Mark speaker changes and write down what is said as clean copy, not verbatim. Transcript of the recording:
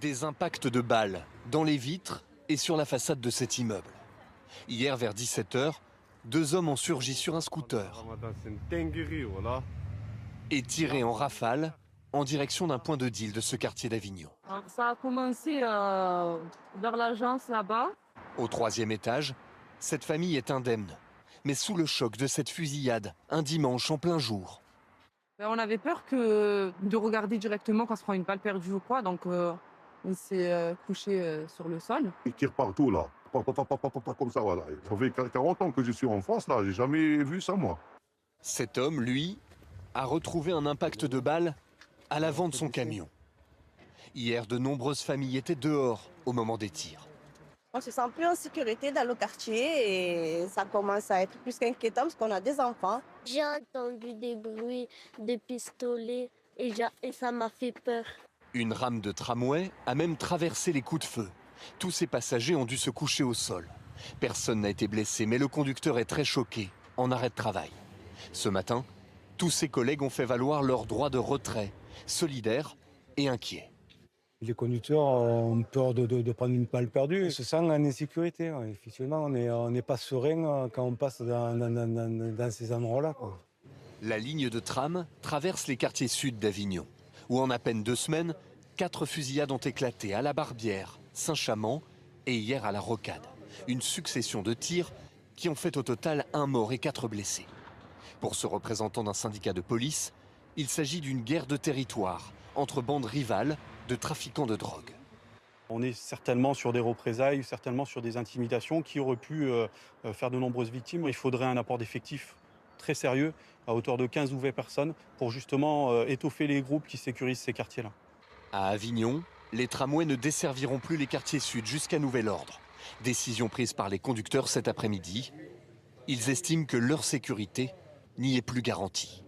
Speaker 1: Des impacts de balles dans les vitres et sur la façade de cet immeuble. Hier vers 17 h, deux hommes ont surgi sur un scooter et tiré en rafale en direction d'un point de deal de ce quartier d'Avignon.
Speaker 2: Ça a commencé vers l'agence là-bas.
Speaker 1: Au 3e étage, cette famille est indemne, mais sous le choc de cette fusillade, un dimanche en plein jour.
Speaker 2: On avait peur de regarder directement quand on se prend une balle perdue ou quoi, donc on s'est couché sur le sol.
Speaker 3: Ils tirent partout là. Comme ça, voilà. Ça fait 40 ans que je suis en France, là. J'ai jamais vu ça, moi.
Speaker 1: Cet homme, lui, a retrouvé un impact de balle à l'avant de son camion. Hier, de nombreuses familles étaient dehors au moment des tirs.
Speaker 4: On se sent plus en sécurité dans le quartier et ça commence à être plus qu'inquiétant parce qu'on a des enfants.
Speaker 5: J'ai entendu des bruits de pistolets et ça m'a fait peur.
Speaker 1: Une rame de tramway a même traversé les coups de feu. Tous ces passagers ont dû se coucher au sol. Personne n'a été blessé, mais le conducteur est très choqué, en arrêt de travail. Ce matin, tous ses collègues ont fait valoir leur droit de retrait, solidaires et inquiets.
Speaker 6: Les conducteurs ont peur de prendre une balle perdue. Ils se sentent en insécurité. Effectivement, on n'est pas serein quand on passe dans ces endroits-là.
Speaker 1: La ligne de tram traverse les quartiers sud d'Avignon, où en à peine 2 semaines, 4 fusillades ont éclaté à la Barbière, Saint-Chamond et hier à la Rocade. Une succession de tirs qui ont fait au total 1 mort et 4 blessés. Pour ce représentant d'un syndicat de police, il s'agit d'une guerre de territoire entre bandes rivales de trafiquants de drogue.
Speaker 7: On est certainement sur des représailles, certainement sur des intimidations qui auraient pu faire de nombreuses victimes. Il faudrait un apport d'effectifs très sérieux, à hauteur de 15 ou 20 personnes, pour justement étoffer les groupes qui sécurisent ces quartiers-là.
Speaker 1: À Avignon, les tramways ne desserviront plus les quartiers sud jusqu'à nouvel ordre. Décision prise par les conducteurs cet après-midi. Ils estiment que leur sécurité n'y est plus garantie.